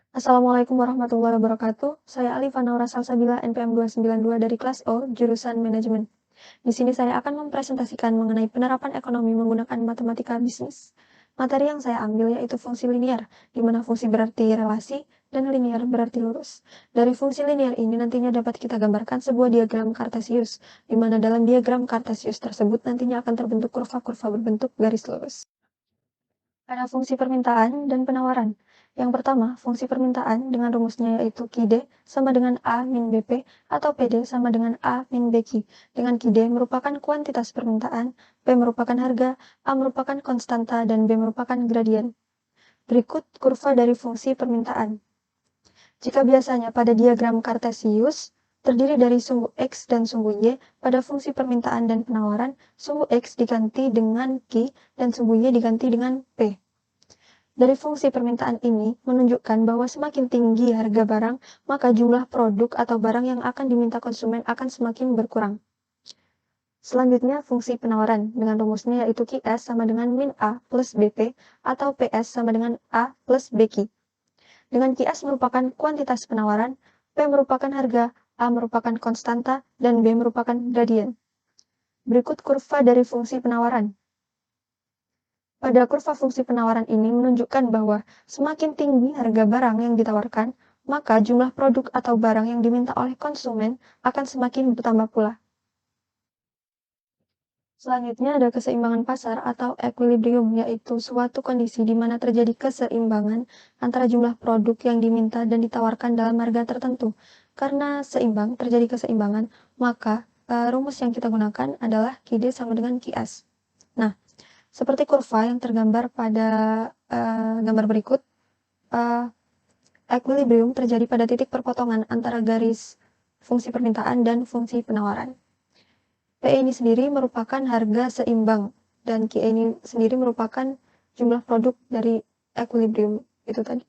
Assalamualaikum warahmatullahi wabarakatuh. Saya Alifa Naura Salsabila, NPM 292 dari kelas O, jurusan Manajemen. Di sini saya akan mempresentasikan mengenai penerapan ekonomi menggunakan matematika bisnis. Materi yang saya ambil yaitu fungsi linier, di mana fungsi berarti relasi dan linier berarti lurus. Dari fungsi linier ini nantinya dapat kita gambarkan sebuah diagram kartesius, di mana dalam diagram kartesius tersebut nantinya akan terbentuk kurva-kurva berbentuk garis lurus. Ada fungsi permintaan dan penawaran. Yang pertama, fungsi permintaan dengan rumusnya yaitu QD sama dengan A min BP atau PD sama dengan A min BQ. Dengan QD merupakan kuantitas permintaan, P merupakan harga, A merupakan konstanta, dan B merupakan gradien. Berikut kurva dari fungsi permintaan. Jika biasanya pada diagram kartesius terdiri dari sumbu X dan sumbu Y, pada fungsi permintaan dan penawaran, sumbu X diganti dengan Q dan sumbu Y diganti dengan P. Dari fungsi permintaan ini menunjukkan bahwa semakin tinggi harga barang, maka jumlah produk atau barang yang akan diminta konsumen akan semakin berkurang. Selanjutnya, fungsi penawaran dengan rumusnya yaitu QS sama dengan min A plus BP atau PS sama dengan A plus BQ. Dengan QS merupakan kuantitas penawaran, P merupakan harga, A merupakan konstanta, dan B merupakan gradien. Berikut kurva dari fungsi penawaran. Pada kurva fungsi penawaran ini menunjukkan bahwa semakin tinggi harga barang yang ditawarkan, maka jumlah produk atau barang yang diminta oleh konsumen akan semakin bertambah pula. Selanjutnya ada keseimbangan pasar atau equilibrium, yaitu suatu kondisi di mana terjadi keseimbangan antara jumlah produk yang diminta dan ditawarkan dalam harga tertentu. Karena seimbang, terjadi keseimbangan, maka rumus yang kita gunakan adalah QD sama dengan QS. Nah, seperti kurva yang tergambar pada gambar berikut, equilibrium terjadi pada titik perpotongan antara garis fungsi permintaan dan fungsi penawaran. P ini sendiri merupakan harga seimbang, dan Q ini sendiri merupakan jumlah produk dari equilibrium itu tadi.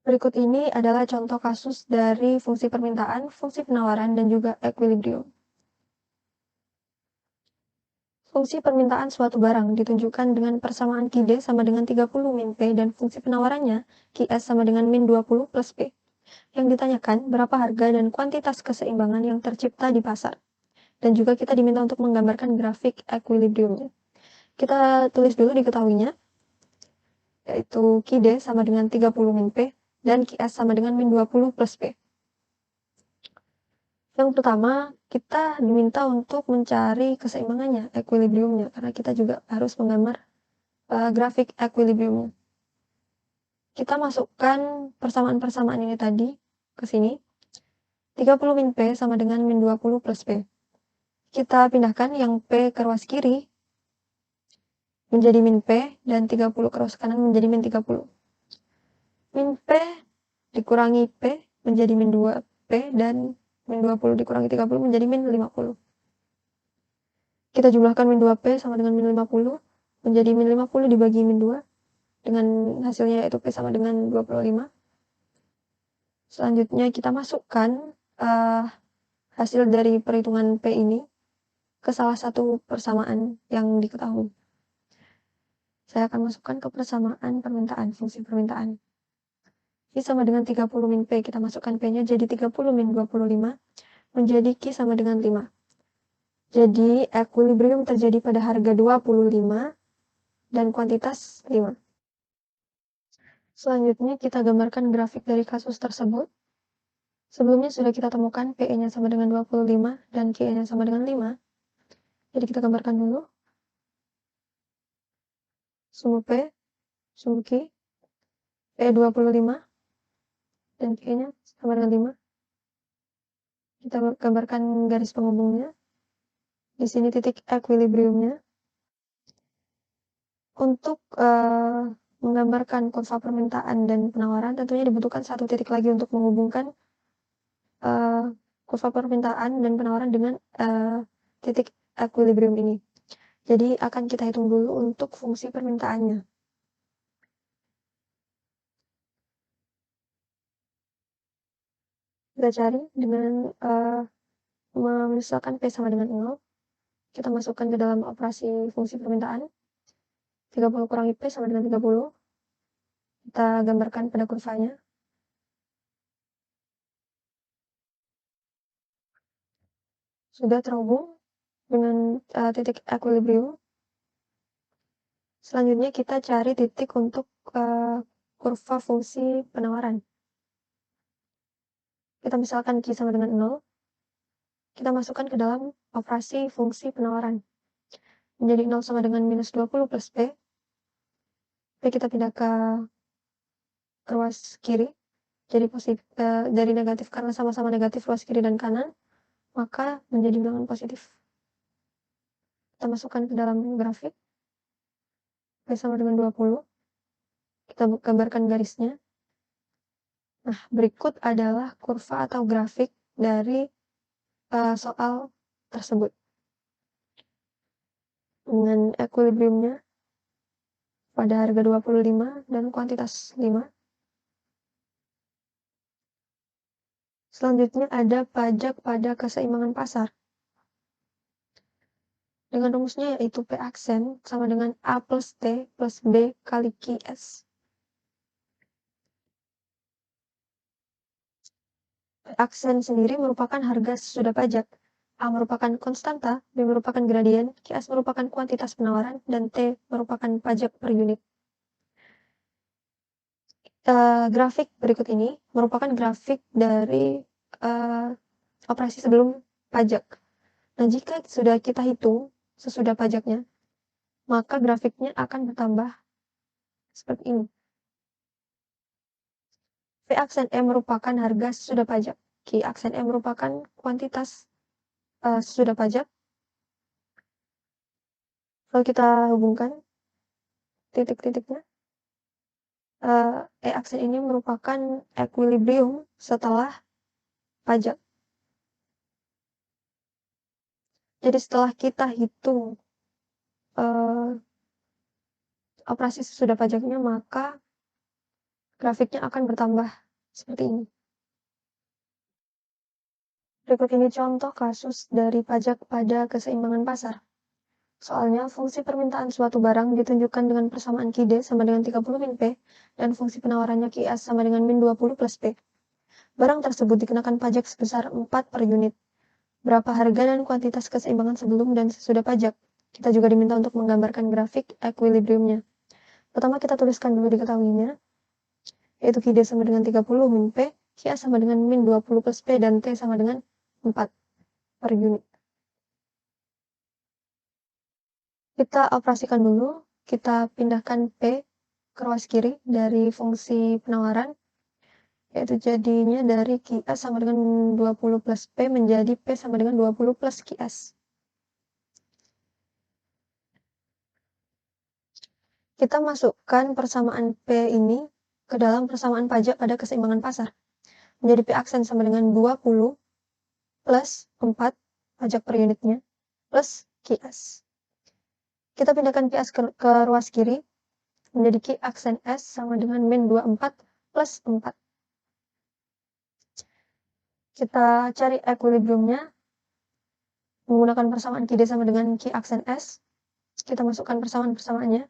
Berikut ini adalah contoh kasus dari fungsi permintaan, fungsi penawaran, dan juga equilibrium. Fungsi permintaan suatu barang ditunjukkan dengan persamaan QD sama dengan 30 min P dan fungsi penawarannya QS sama dengan min 20 plus P. Yang ditanyakan berapa harga dan kuantitas keseimbangan yang tercipta di pasar. Dan juga kita diminta untuk menggambarkan grafik equilibriumnya. Kita tulis dulu diketahuinya, yaitu QD sama dengan 30 min P dan QS sama dengan min 20 plus P. Yang pertama, kita diminta untuk mencari keseimbangannya, equilibriumnya, karena kita juga harus menggambar grafik equilibriumnya. Kita masukkan persamaan-persamaan ini tadi ke sini. 30 min P sama dengan min 20 plus P. Kita pindahkan yang P ke ruas kiri menjadi min P dan 30 ke ruas kanan menjadi min 30. Min P dikurangi P menjadi min 2P dan min 20 dikurangi 30 menjadi min 50. Kita jumlahkan min 2P sama dengan min 50 menjadi min 50 dibagi min 2 dengan hasilnya yaitu P sama dengan 25. Selanjutnya kita masukkan hasil dari perhitungan P ini ke salah satu persamaan yang diketahui. Saya akan masukkan ke persamaan permintaan, fungsi permintaan. Q sama dengan 30 min P, kita masukkan P-nya jadi 30 min 25, menjadi Q sama dengan 5. Jadi equilibrium terjadi pada harga 25 dan kuantitas 5. Selanjutnya kita gambarkan grafik dari kasus tersebut. Sebelumnya sudah kita temukan PE-nya sama dengan 25 dan QE-nya sama dengan 5. Jadi kita gambarkan dulu. Sumbu P, sumbu Q, PE 25 dan QE-nya sama dengan 5. Kita gambarkan garis penghubungnya. Di sini titik equilibriumnya. Untuk menggambarkan kurva permintaan dan penawaran, tentunya dibutuhkan satu titik lagi untuk menghubungkan kurva permintaan dan penawaran dengan titik equilibrium ini. Jadi akan kita hitung dulu untuk fungsi permintaannya. Kita cari dengan misalkan P sama dengan 0. Kita masukkan ke dalam operasi fungsi permintaan. 30 kurangi P sama dengan 30. Kita gambarkan pada kurvanya. Sudah terhubung dengan titik equilibrium. Selanjutnya kita cari titik untuk kurva fungsi penawaran. Kita misalkan Q sama dengan 0. Kita masukkan ke dalam operasi fungsi penawaran. Menjadi 0 sama dengan minus 20 plus P. P kita pindah ke ruas kiri. Jadi positif, dari negatif karena sama-sama negatif ruas kiri dan kanan. Maka menjadi bilangan positif. Kita masukkan ke dalam grafik. P sama dengan 20. Kita gambarkan garisnya. Nah, berikut adalah kurva atau grafik dari soal tersebut. Dengan equilibriumnya pada harga 25 dan kuantitas 5. Selanjutnya ada pajak pada keseimbangan pasar. Dengan rumusnya yaitu P aksen sama dengan A plus T plus B kali QS. P aksen sendiri merupakan harga sesudah pajak. A merupakan konstanta, B merupakan gradien, QS merupakan kuantitas penawaran, dan T merupakan pajak per unit. Grafik berikut ini merupakan grafik dari operasi sebelum pajak. Nah, jika sudah kita hitung sesudah pajaknya, maka grafiknya akan bertambah seperti ini. P aksen E merupakan harga sesudah pajak. Q aksen E merupakan kuantitas sesudah pajak. Lalu kita hubungkan titik-titiknya. E aksen ini merupakan equilibrium setelah pajak. Jadi setelah kita hitung operasi sesudah pajaknya, maka grafiknya akan bertambah seperti ini. Berikut ini contoh kasus dari pajak pada keseimbangan pasar. Soalnya, fungsi permintaan suatu barang ditunjukkan dengan persamaan QD sama dengan 30 min P, dan fungsi penawarannya QS sama dengan min 20 plus P. Barang tersebut dikenakan pajak sebesar 4 per unit. Berapa harga dan kuantitas keseimbangan sebelum dan sesudah pajak? Kita juga diminta untuk menggambarkan grafik equilibriumnya. Pertama kita tuliskan dulu diketahuinya, yaitu QD sama dengan 30 min P, QS sama dengan min 20 plus P, dan T sama dengan 4 per unit. Kita operasikan dulu, kita pindahkan P ke ruas kiri dari fungsi penawaran, yaitu jadinya dari QS sama dengan 20 plus P menjadi P sama dengan 20 plus QS. Kita masukkan persamaan P ini ke dalam persamaan pajak pada keseimbangan pasar. Menjadi P aksen sama dengan 20 plus 4 pajak per unitnya plus QS. Kita pindahkan QS ke ruas kiri, menjadi Q aksen S sama dengan min 24 plus 4. Kita cari equilibriumnya menggunakan persamaan QD sama dengan Q aksen S. Kita masukkan persamaannya.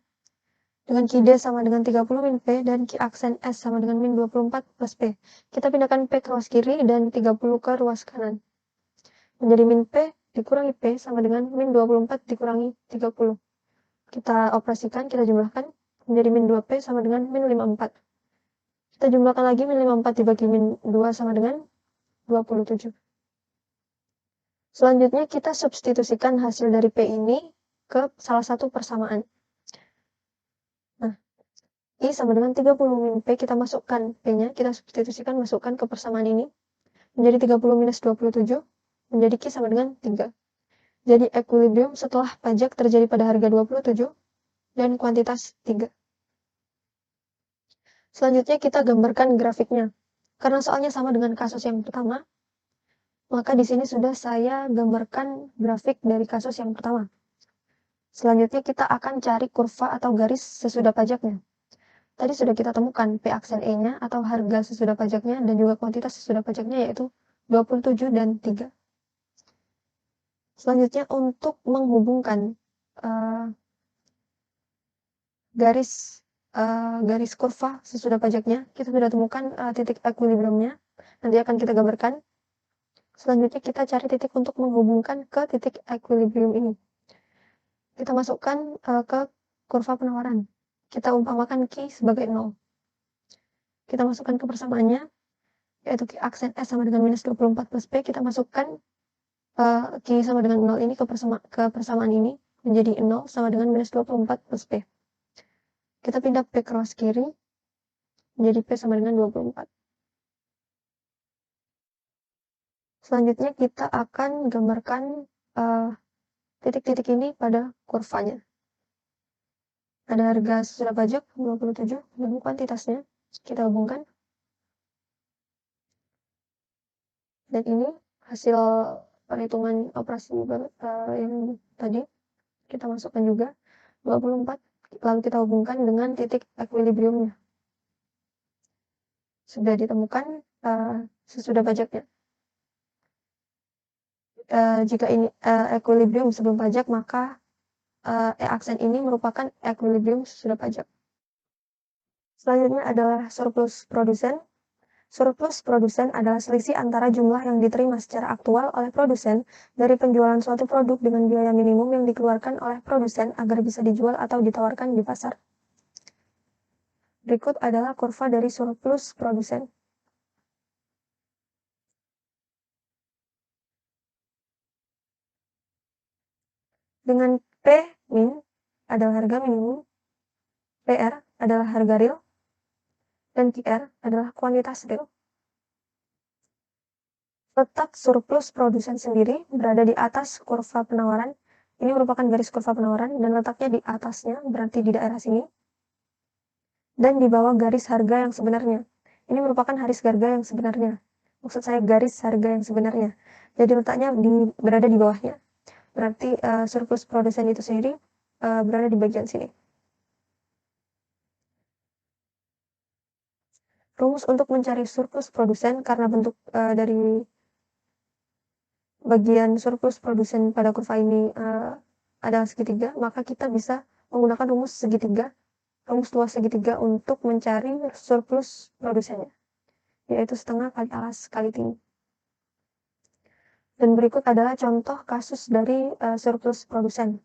Dengan QD sama dengan 30 min P dan Q aksen S sama dengan min 24 plus P. Kita pindahkan P ke ruas kiri dan 30 ke ruas kanan. Menjadi min P dikurangi P sama dengan min 24 dikurangi 30. Kita operasikan, kita jumlahkan, menjadi min 2P sama dengan min 54. Kita jumlahkan lagi, min 54 dibagi min 2 sama dengan 27. Selanjutnya kita substitusikan hasil dari P ini ke salah satu persamaan. Nah, I sama dengan 30 min P, kita masukkan P-nya, kita substitusikan, masukkan ke persamaan ini. Menjadi 30 minus 27, menjadi Q sama dengan 3. Jadi equilibrium setelah pajak terjadi pada harga 27 dan kuantitas 3. Selanjutnya kita gambarkan grafiknya. Karena soalnya sama dengan kasus yang pertama, maka di sini sudah saya gambarkan grafik dari kasus yang pertama. Selanjutnya kita akan cari kurva atau garis sesudah pajaknya. Tadi sudah kita temukan P aksen E-nya atau harga sesudah pajaknya dan juga kuantitas sesudah pajaknya yaitu 27 dan 3. Selanjutnya untuk menghubungkan garis kurva sesudah pajaknya. Kita sudah temukan titik equilibriumnya. Nanti akan kita gambarkan. Selanjutnya kita cari titik untuk menghubungkan ke titik equilibrium ini. Kita masukkan ke kurva penawaran. Kita umpamakan Q sebagai 0. Kita masukkan ke persamaannya, yaitu Q aksen S sama dengan minus 24 plus P. Kita masukkan Q sama dengan 0 ini ke persamaan ini, menjadi 0 sama dengan minus 24 plus P. Kita pindah P cross kiri, menjadi P sama dengan 24. Selanjutnya kita akan gambarkan titik-titik ini pada kurvanya. Ada harga sesudah pajak 27 dan kuantitasnya kita hubungkan. Dan ini hasil perhitungan operasi yang tadi kita masukkan juga 24, lalu kita hubungkan dengan titik equilibriumnya. Sudah ditemukan sesudah pajaknya. Jika ini equilibrium sebelum pajak, maka aksen ini merupakan equilibrium sesudah pajak. Selanjutnya adalah surplus produsen. Surplus produsen adalah selisih antara jumlah yang diterima secara aktual oleh produsen dari penjualan suatu produk dengan biaya minimum yang dikeluarkan oleh produsen agar bisa dijual atau ditawarkan di pasar. Berikut adalah kurva dari surplus produsen. Dengan P min adalah harga minimum, PR adalah harga real, dan QR adalah kuantitas real. Letak surplus produsen sendiri berada di atas kurva penawaran. Ini merupakan garis kurva penawaran dan letaknya di atasnya, berarti di daerah sini. Dan di bawah garis harga yang sebenarnya. Ini merupakan garis harga yang sebenarnya. Maksud saya garis harga yang sebenarnya. Jadi letaknya berada di bawahnya. Berarti surplus produsen itu sendiri berada di bagian sini. Rumus untuk mencari surplus produsen karena bentuk dari bagian surplus produsen pada kurva ini adalah segitiga, maka kita bisa menggunakan rumus segitiga, rumus luas segitiga untuk mencari surplus produsennya, yaitu setengah kali alas kali tinggi. Dan berikut adalah contoh kasus dari surplus produsen.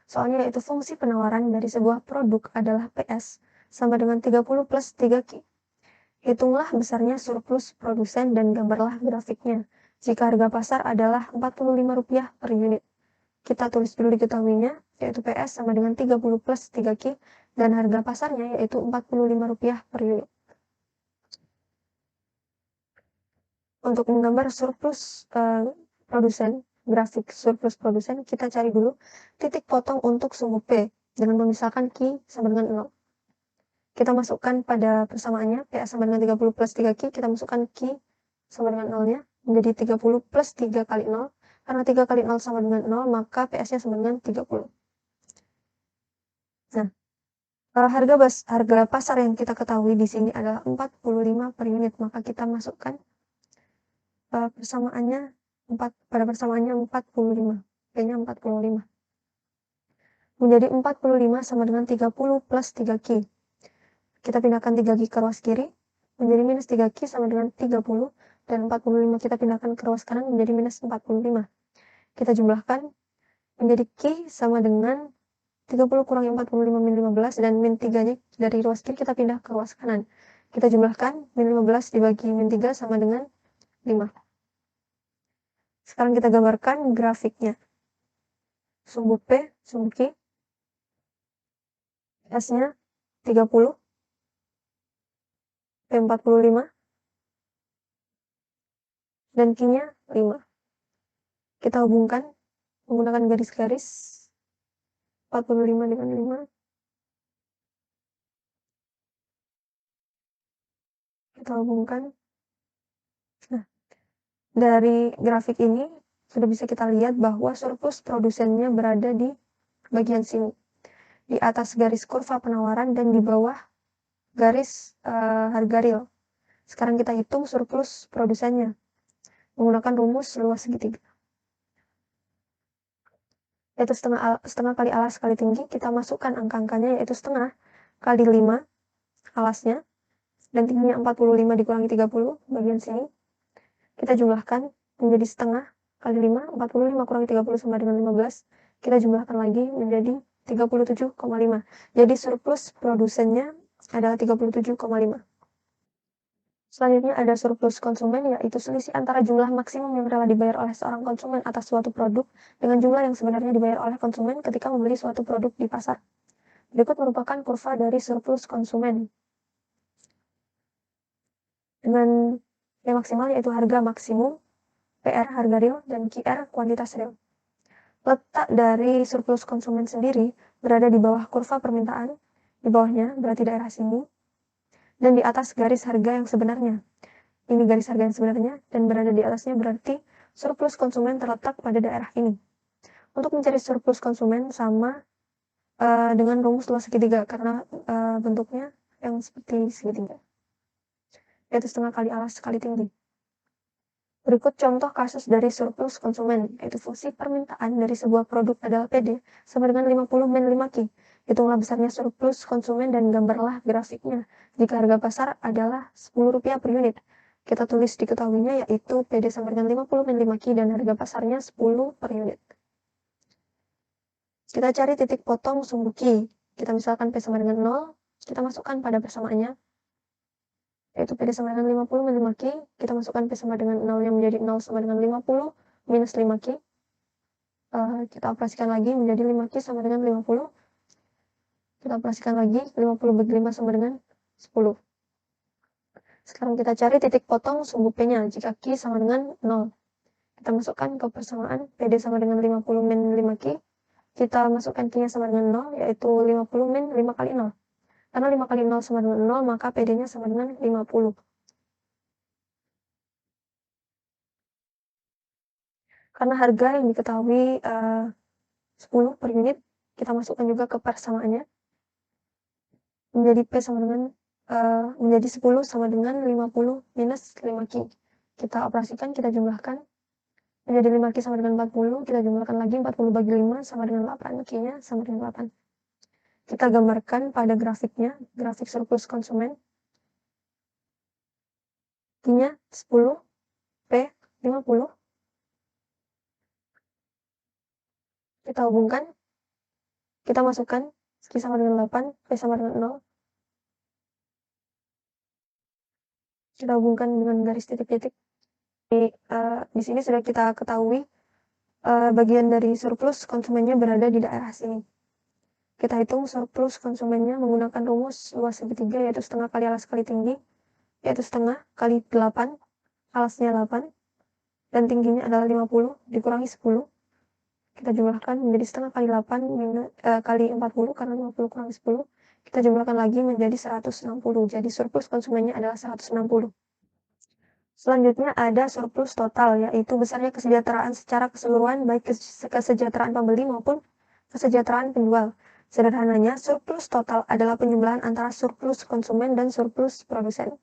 Soalnya yaitu fungsi penawaran dari sebuah produk adalah PS sama dengan 30 plus 3Q. Hitunglah besarnya surplus produsen dan gambarlah grafiknya. Jika harga pasar adalah Rp45 per unit. Kita tulis dulu diketahuinya, yaitu PS sama dengan 30 plus 3Q, dan harga pasarnya yaitu Rp45 per unit. Untuk menggambar surplus produsen, grafik surplus produsen, kita cari dulu titik potong untuk sumbu P dengan memisahkan Q sama dengan 0. Kita masukkan pada persamaannya, P sama dengan 30 plus 3Q, kita masukkan Q sama dengan 0-nya, menjadi 30 plus 3 kali 0. Karena 3 kali 0 sama dengan 0, maka PS-nya sama dengan 30. Nah, harga pasar yang kita ketahui di sini adalah 45 per unit, maka kita masukkan persamaannya pada persamaannya 45, P-nya 45. Menjadi 45 sama dengan 30 plus 3Q. Kita pindahkan 3Q ke ruas kiri, menjadi minus 3Q sama dengan 30, dan 45 kita pindahkan ke ruas kanan menjadi minus 45. Kita jumlahkan, menjadi Q sama dengan 30 kurangi 45 min 15, dan min 3-nya dari ruas kiri kita pindah ke ruas kanan. Kita jumlahkan, min 15 dibagi min 3 sama dengan 5. Sekarang kita gambarkan grafiknya. Sumbu P, sumbu Q, S-nya 30, P45, dan Q-nya 5. Kita hubungkan menggunakan garis-garis 45 dengan 5. Kita hubungkan. Nah, dari grafik ini sudah bisa kita lihat bahwa surplus produsennya berada di bagian sini, di atas garis kurva penawaran dan di bawah garis harga real. Sekarang kita hitung surplus produsennya menggunakan rumus luas segitiga, yaitu setengah kali alas kali tinggi. Kita masukkan angka-angkanya yaitu setengah kali 5 alasnya, dan tingginya 45 dikurangi 30 bagian sini. Kita jumlahkan menjadi setengah kali 5, 45 kurangi 30 sama dengan 15. Kita jumlahkan lagi menjadi 37,5. Jadi surplus produsennya adalah 37,5. Selanjutnya ada surplus konsumen, yaitu selisih antara jumlah maksimum yang rela dibayar oleh seorang konsumen atas suatu produk dengan jumlah yang sebenarnya dibayar oleh konsumen ketika membeli suatu produk di pasar. Berikut merupakan kurva dari surplus konsumen. Dengan P maksimal yaitu harga maksimum, PR harga real, dan QR kuantitas real. Letak dari surplus konsumen sendiri berada di bawah kurva permintaan, di bawahnya berarti daerah sini, dan di atas garis harga yang sebenarnya. Ini garis harga yang sebenarnya, dan berada di atasnya berarti surplus konsumen terletak pada daerah ini. Untuk mencari surplus konsumen sama dengan rumus luas segitiga, karena bentuknya yang seperti segitiga, yaitu setengah kali alas kali tinggi. Berikut contoh kasus dari surplus konsumen, yaitu fungsi permintaan dari sebuah produk adalah PD sama dengan 50 min 5Q. Hitunglah besarnya surplus konsumen dan gambarlah grafiknya. Jika harga pasar adalah Rp10 per unit, kita tulis diketahuinya yaitu PD sama dengan 50 min 5Q dan harga pasarnya 10 per unit. Kita cari titik potong sumbu Q. Kita misalkan P sama dengan 0, kita masukkan pada persamaannya, yaitu PD sama dengan 50 min 5Q, kita masukkan P sama dengan 0 yang menjadi 0 sama dengan 50 minus 5Q. Kita operasikan lagi menjadi 5Q sama dengan 50. Kita operasikan lagi, 50 bagi 5 sama dengan 10. Sekarang kita cari titik potong sumbu P-nya, jika Q sama dengan 0. Kita masukkan ke persamaan, PD sama dengan 50 min 5Q. Kita masukkan Q-nya sama dengan 0, yaitu 50 min 5 kali 0. Karena 5 kali 0 sama dengan 0, maka PD-nya sama dengan 50. Karena harga yang diketahui 10 per unit, kita masukkan juga ke persamaannya. Menjadi P sama dengan menjadi 10 sama dengan 50 minus 5Q. Kita operasikan, kita jumlahkan. Menjadi 5Q sama dengan 40, kita jumlahkan lagi 40 bagi 5 sama dengan 8. Q-nya sama dengan 8. Kita gambarkan pada grafiknya, grafik surplus konsumen. Q-nya 10, P 50. Kita hubungkan, kita masukkan Q sama dengan 8, P sama dengan 0. Kita hubungkan dengan garis titik-titik. Di sini sudah kita ketahui bagian dari surplus konsumennya berada di daerah sini. Kita hitung surplus konsumennya menggunakan rumus luas segitiga, yaitu setengah kali alas kali tinggi, yaitu setengah kali 8, alasnya 8, dan tingginya adalah 50 dikurangi 10. Kita jumlahkan menjadi setengah kali 8 kali 40, karena 50 kurangi 10. Kita jumlahkan lagi menjadi 160. Jadi surplus konsumennya adalah 160. Selanjutnya ada surplus total, yaitu besarnya kesejahteraan secara keseluruhan, baik kesejahteraan pembeli maupun kesejahteraan penjual. Sederhananya, surplus total adalah penjumlahan antara surplus konsumen dan surplus produsen.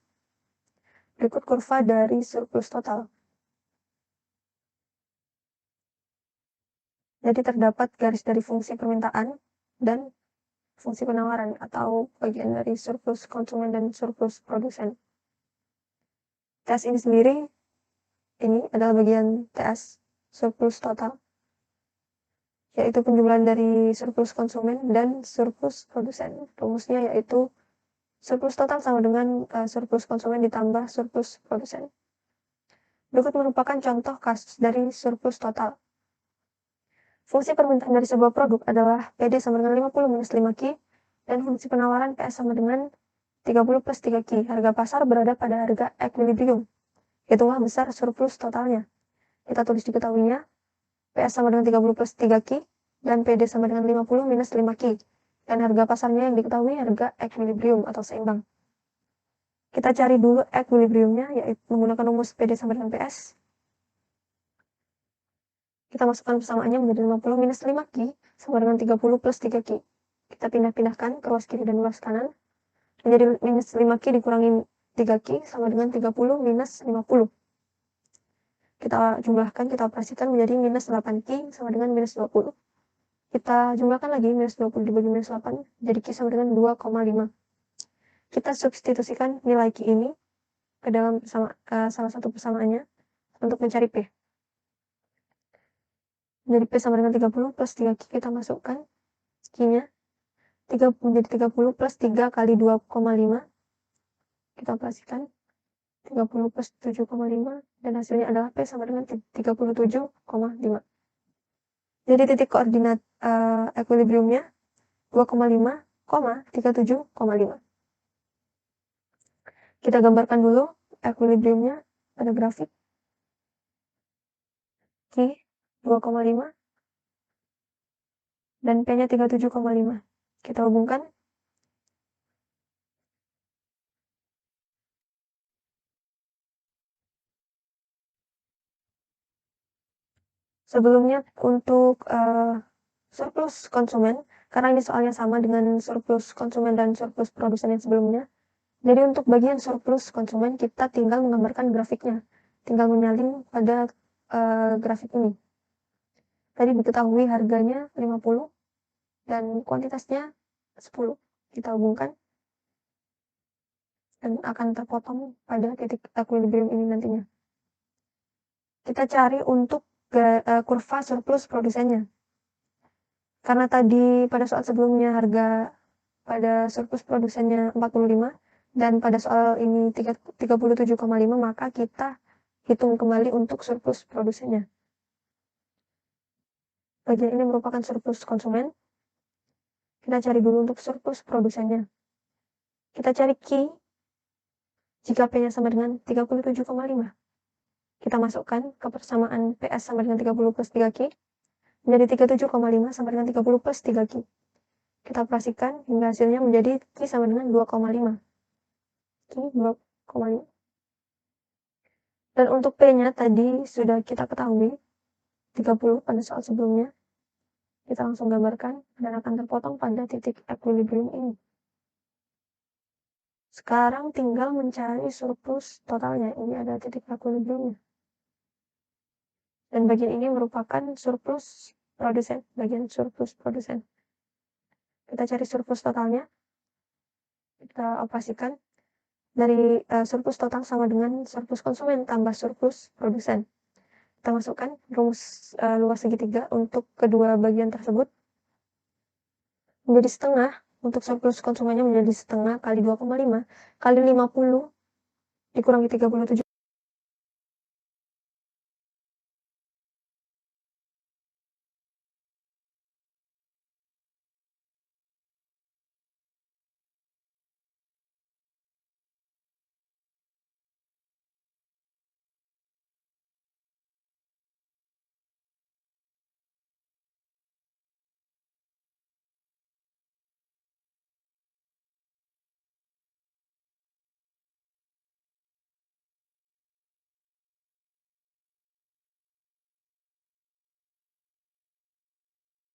Berikut kurva dari surplus total. Jadi terdapat garis dari fungsi permintaan dan fungsi penawaran atau bagian dari surplus konsumen dan surplus produsen. TS ini sendiri, ini adalah bagian TS surplus total, yaitu penjumlahan dari surplus konsumen dan surplus produsen. Rumusnya yaitu surplus total sama dengan surplus konsumen ditambah surplus produsen. Berikut merupakan contoh kasus dari surplus total. Fungsi permintaan dari sebuah produk adalah PD sama dengan 50 minus 5Q, dan fungsi penawaran PS sama dengan 30 plus 3Q. Harga pasar berada pada harga equilibrium. Hitunglah besar surplus totalnya. Kita tulis diketahuinya, PS sama dengan 30 plus 3Q, dan PD sama dengan 50 minus 5Q. Dan harga pasarnya yang diketahui harga equilibrium atau seimbang. Kita cari dulu equilibriumnya, yaitu menggunakan rumus PD sama dengan PS. Kita masukkan persamaannya menjadi 50 minus 5Q sama dengan 30 plus 3Q. Kita pindah-pindahkan ke ruas kiri dan ruas kanan. Menjadi minus 5Q dikurangi 3Q sama dengan 30 minus 50. Kita jumlahkan, kita operasikan menjadi minus 8Q sama dengan minus 20. Kita jumlahkan lagi, minus 20 dibagi minus 8, jadi Q sama dengan 2,5. Kita substitusikan nilai Q ini ke dalam salah satu persamaannya untuk mencari P. Jadi P sama dengan 30 plus 3Q kita masukkan Q-nya. Menjadi 30 plus 3 kali 2,5. Kita operasikan 30 plus 7,5 dan hasilnya adalah P sama dengan 37,5. Jadi titik koordinat equilibriumnya 2,5, 37,5. Kita gambarkan dulu equilibriumnya pada grafik. Q 2,5 dan P-nya 37,5. Kita hubungkan. Sebelumnya untuk surplus konsumen, karena ini soalnya sama dengan surplus konsumen dan surplus produsen yang sebelumnya. Jadi untuk bagian surplus konsumen kita tinggal menggambarkan grafiknya, tinggal menyalin pada grafik ini. Tadi diketahui harganya 50 dan kuantitasnya 10. Kita hubungkan dan akan terpotong pada titik equilibrium ini nantinya. Kita cari untuk kurva surplus produsennya. Karena tadi pada soal sebelumnya harga pada surplus produsennya 45 dan pada soal ini 37,5, maka kita hitung kembali untuk surplus produsennya. Bagian ini merupakan surplus konsumen. Kita cari dulu untuk surplus produsennya. Kita cari Q jika P-nya sama dengan 37,5. Kita masukkan ke persamaan PS sama dengan 30 plus 3Q. Menjadi 37,5 sama dengan 30 plus 3Q. Kita operasikan hingga hasilnya menjadi Q sama dengan 2,5. Q 2,5. Dan untuk P-nya tadi sudah kita ketahui 30 pada soal sebelumnya. Kita langsung gambarkan dan akan terpotong pada titik equilibrium ini. Sekarang tinggal mencari surplus totalnya. Ini ada titik equilibriumnya. Dan bagian ini merupakan surplus produsen, bagian surplus produsen. Kita cari surplus totalnya. Kita operasikan. Dari surplus total sama dengan surplus konsumen tambah surplus produsen. Kita masukkan rumus luas segitiga untuk kedua bagian tersebut. Menjadi setengah, untuk surplus konsumennya menjadi setengah kali 2,5 kali 50 dikurangi 37